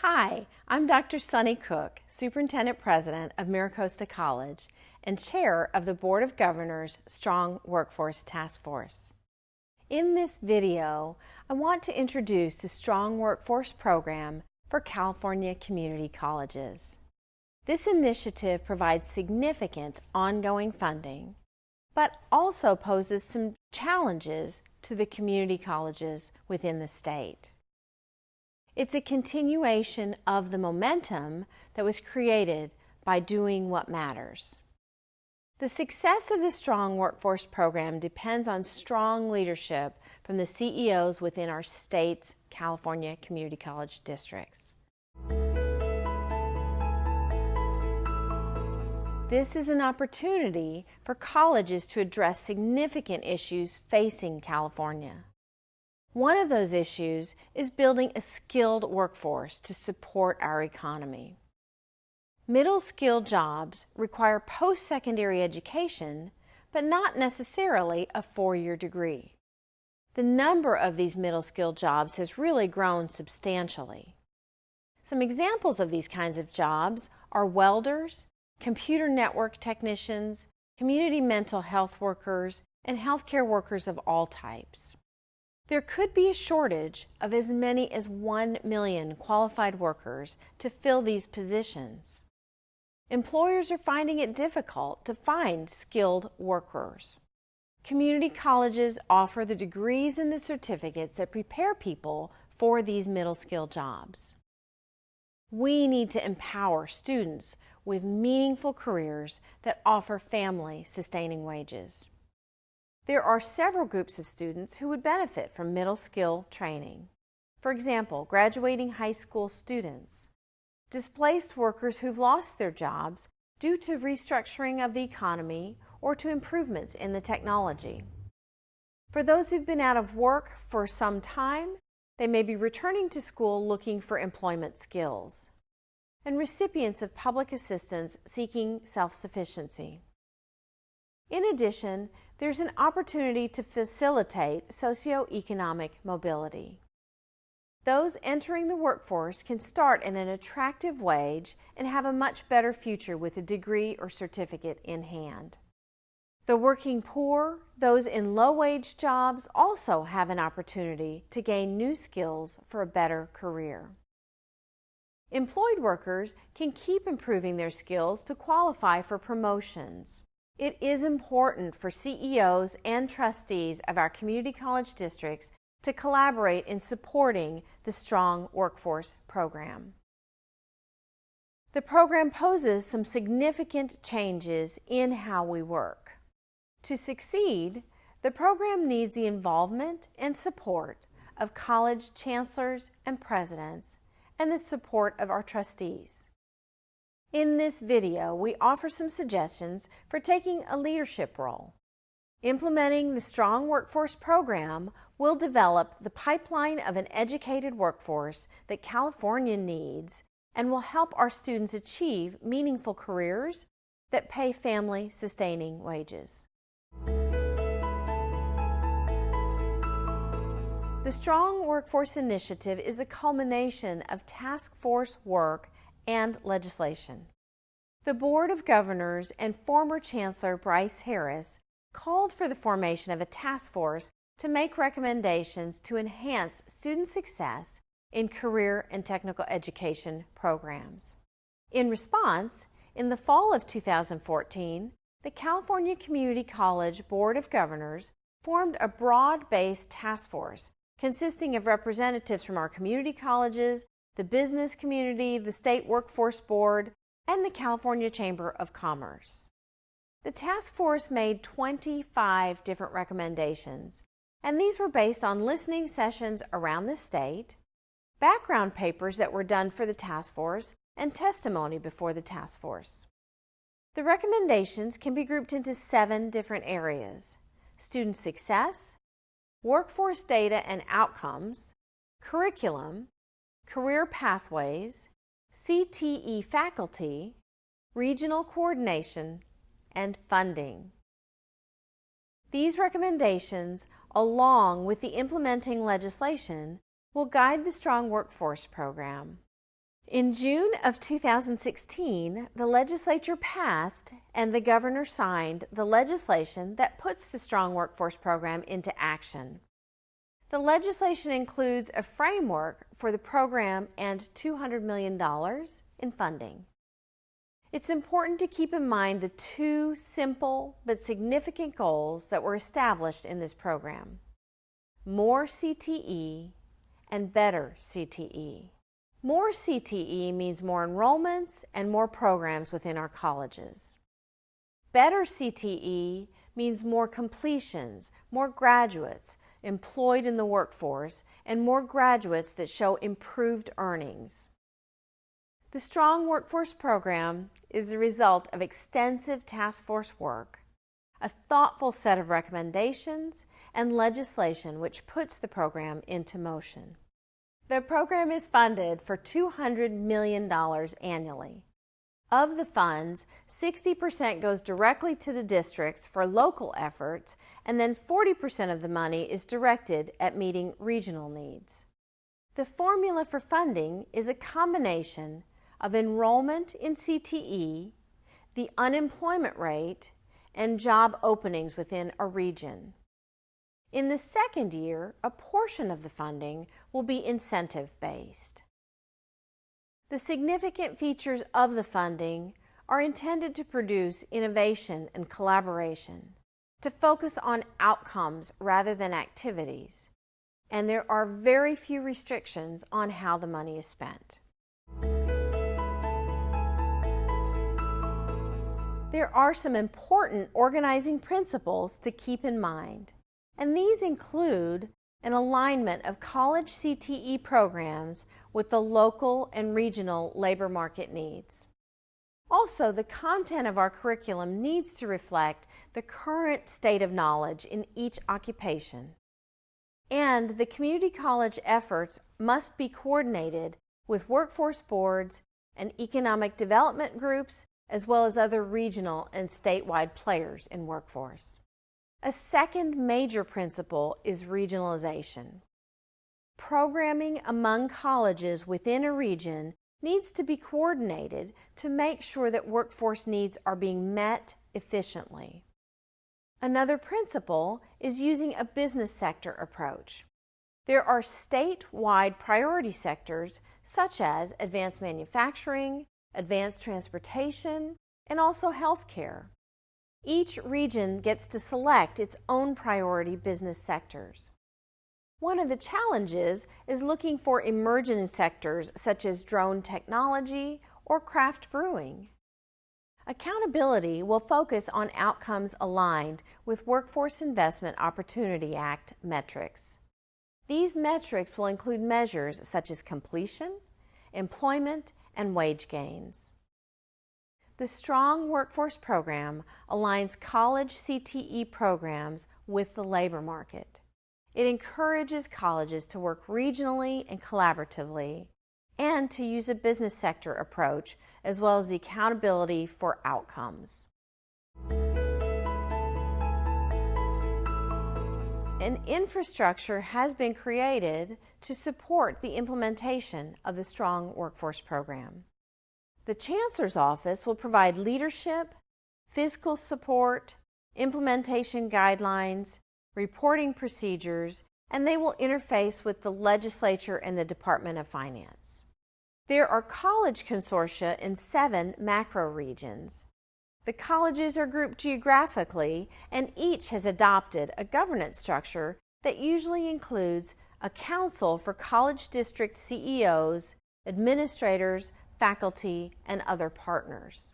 Hi, I'm Dr. Sunny Cook, Superintendent President of MiraCosta College and Chair of the Board of Governors Strong Workforce Task Force. In this video, I want to introduce the Strong Workforce Program for California community colleges. This initiative provides significant ongoing funding, but also poses some challenges to the community colleges within the state. It's a continuation of the momentum that was created by doing what matters. The success of the Strong Workforce Program depends on strong leadership from the CEOs within our state's California community college districts. This is an opportunity for colleges to address significant issues facing California. One of those issues is building a skilled workforce to support our economy. Middle-skilled jobs require post-secondary education, but not necessarily a four-year degree. The number of these middle-skilled jobs has really grown substantially. Some examples of these kinds of jobs are welders, computer network technicians, community mental health workers, and healthcare workers of all types. There could be a shortage of as many as 1 million qualified workers to fill these positions. Employers are finding it difficult to find skilled workers. Community colleges offer the degrees and the certificates that prepare people for these middle-skilled jobs. We need to empower students with meaningful careers that offer family-sustaining wages. There are several groups of students who would benefit from middle skill training. For example, graduating high school students, displaced workers who've lost their jobs due to restructuring of the economy or to improvements in the technology. For those who've been out of work for some time, they may be returning to school looking for employment skills, and recipients of public assistance seeking self-sufficiency. In addition, there's an opportunity to facilitate socioeconomic mobility. Those entering the workforce can start at an attractive wage and have a much better future with a degree or certificate in hand. The working poor, those in low-wage jobs, also have an opportunity to gain new skills for a better career. Employed workers can keep improving their skills to qualify for promotions. It is important for CEOs and trustees of our community college districts to collaborate in supporting the Strong Workforce Program. The program poses some significant changes in how we work. To succeed, the program needs the involvement and support of college chancellors and presidents and the support of our trustees. In this video, we offer some suggestions for taking a leadership role. Implementing the Strong Workforce Program will develop the pipeline of an educated workforce that California needs and will help our students achieve meaningful careers that pay family-sustaining wages. The Strong Workforce Initiative is a culmination of task force work and legislation. The Board of Governors and former Chancellor Bryce Harris called for the formation of a task force to make recommendations to enhance student success in career and technical education programs. In response, in the fall of 2014, the California Community College Board of Governors formed a broad-based task force consisting of representatives from our community colleges, the business community, the State Workforce Board, and the California Chamber of Commerce. The task force made 25 different recommendations, and these were based on listening sessions around the state, background papers that were done for the task force, and testimony before the task force. The recommendations can be grouped into 7 different areas: student success, workforce data and outcomes, curriculum, career pathways, CTE faculty, regional coordination, and funding. These recommendations, along with the implementing legislation, will guide the Strong Workforce Program. In June of 2016, the legislature passed and the governor signed the legislation that puts the Strong Workforce Program into action. The legislation includes a framework for the program and $200 million in funding. It's important to keep in mind the two simple but significant goals that were established in this program: more CTE and better CTE. More CTE means more enrollments and more programs within our colleges. Better CTE means more completions, more graduates employed in the workforce, and more graduates that show improved earnings. The Strong Workforce Program is the result of extensive task force work, a thoughtful set of recommendations, and legislation which puts the program into motion. The program is funded for $200 million annually. Of the funds, 60% goes directly to the districts for local efforts, and then 40% of the money is directed at meeting regional needs. The formula for funding is a combination of enrollment in CTE, the unemployment rate, and job openings within a region. In the second year, a portion of the funding will be incentive-based. The significant features of the funding are intended to produce innovation and collaboration, to focus on outcomes rather than activities, and there are very few restrictions on how the money is spent. There are some important organizing principles to keep in mind, and these include an alignment of college CTE programs with the local and regional labor market needs. Also, the content of our curriculum needs to reflect the current state of knowledge in each occupation. And the community college efforts must be coordinated with workforce boards and economic development groups, as well as other regional and statewide players in workforce. A second major principle is regionalization. Programming among colleges within a region needs to be coordinated to make sure that workforce needs are being met efficiently. Another principle is using a business sector approach. There are statewide priority sectors such as advanced manufacturing, advanced transportation, and also healthcare. Each region gets to select its own priority business sectors. One of the challenges is looking for emerging sectors such as drone technology or craft brewing. Accountability will focus on outcomes aligned with Workforce Investment Opportunity Act metrics. These metrics will include measures such as completion, employment, and wage gains. The Strong Workforce Program aligns college CTE programs with the labor market. It encourages colleges to work regionally and collaboratively, and to use a business sector approach, as well as the accountability for outcomes. An infrastructure has been created to support the implementation of the Strong Workforce Program. The Chancellor's Office will provide leadership, fiscal support, implementation guidelines, reporting procedures, and they will interface with the legislature and the Department of Finance. There are college consortia in 7 macro regions. The colleges are grouped geographically, and each has adopted a governance structure that usually includes a council for college district CEOs, administrators, faculty, and other partners.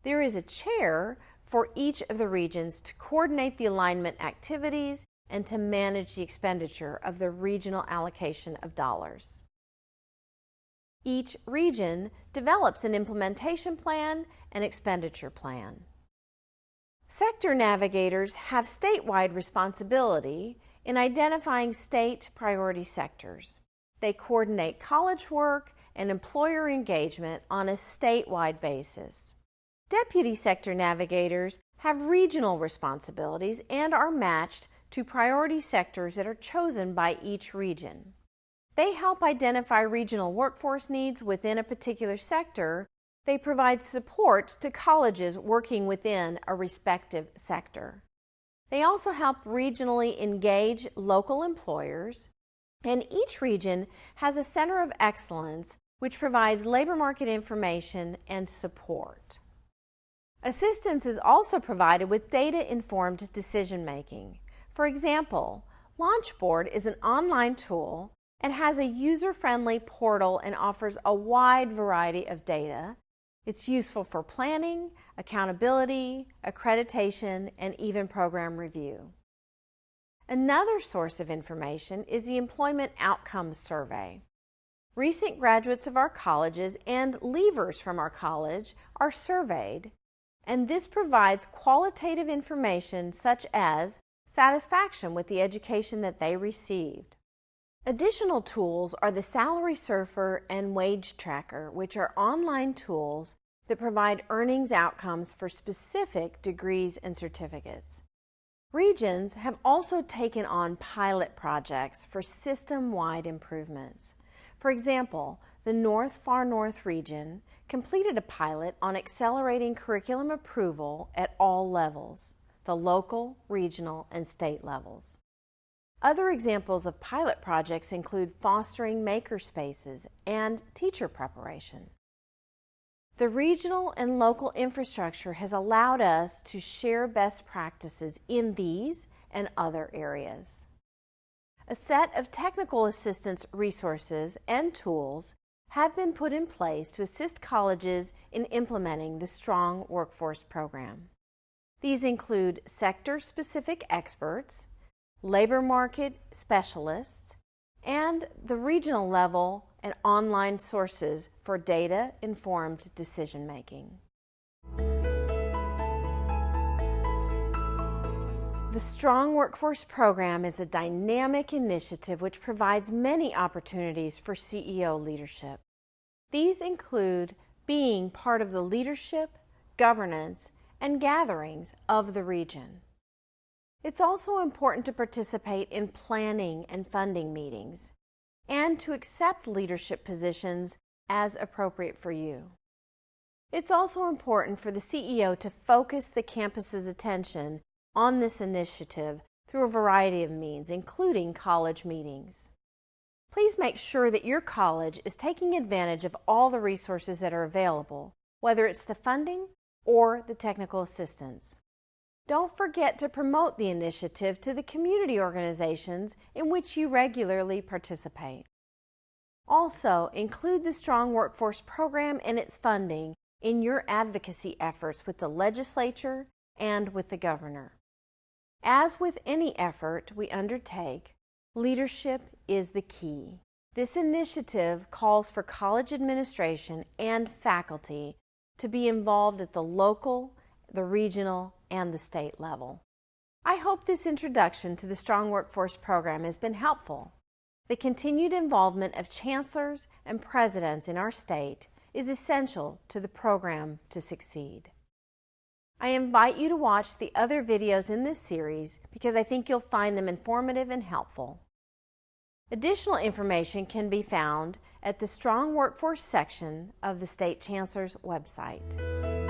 There is a chair for each of the regions to coordinate the alignment activities and to manage the expenditure of the regional allocation of dollars. Each region develops an implementation plan and expenditure plan. Sector navigators have statewide responsibility in identifying state priority sectors. They coordinate college work and employer engagement on a statewide basis. Deputy sector navigators have regional responsibilities and are matched to priority sectors that are chosen by each region. They help identify regional workforce needs within a particular sector. They provide support to colleges working within a respective sector. They also help regionally engage local employers, and each region has a center of excellence which provides labor market information and support. Assistance is also provided with data-informed decision-making. For example, Launchboard is an online tool and has a user-friendly portal and offers a wide variety of data. It's useful for planning, accountability, accreditation, and even program review. Another source of information is the Employment Outcomes Survey. Recent graduates of our colleges and leavers from our college are surveyed, and this provides qualitative information such as satisfaction with the education that they received. Additional tools are the Salary Surfer and Wage Tracker, which are online tools that provide earnings outcomes for specific degrees and certificates. Regions have also taken on pilot projects for system-wide improvements. For example, the Far North region completed a pilot on accelerating curriculum approval at all levels, the local, regional, and state levels. Other examples of pilot projects include fostering maker spaces and teacher preparation. The regional and local infrastructure has allowed us to share best practices in these and other areas. A set of technical assistance resources and tools have been put in place to assist colleges in implementing the Strong Workforce Program. These include sector-specific experts, labor market specialists, and the regional level and online sources for data-informed decision-making. The Strong Workforce Program is a dynamic initiative which provides many opportunities for CEO leadership. These include being part of the leadership, governance, and gatherings of the region. It's also important to participate in planning and funding meetings and to accept leadership positions as appropriate for you. It's also important for the CEO to focus the campus's attention on this initiative through a variety of means, including college meetings. Please make sure that your college is taking advantage of all the resources that are available, whether it's the funding or the technical assistance. Don't forget to promote the initiative to the community organizations in which you regularly participate. Also, include the Strong Workforce Program and its funding in your advocacy efforts with the legislature and with the governor. As with any effort we undertake, leadership is the key. This initiative calls for college administration and faculty to be involved at the local, the regional, and the state level. I hope this introduction to the Strong Workforce Program has been helpful. The continued involvement of chancellors and presidents in our state is essential to the program to succeed. I invite you to watch the other videos in this series because I think you'll find them informative and helpful. Additional information can be found at the Strong Workforce section of the State Chancellor's website.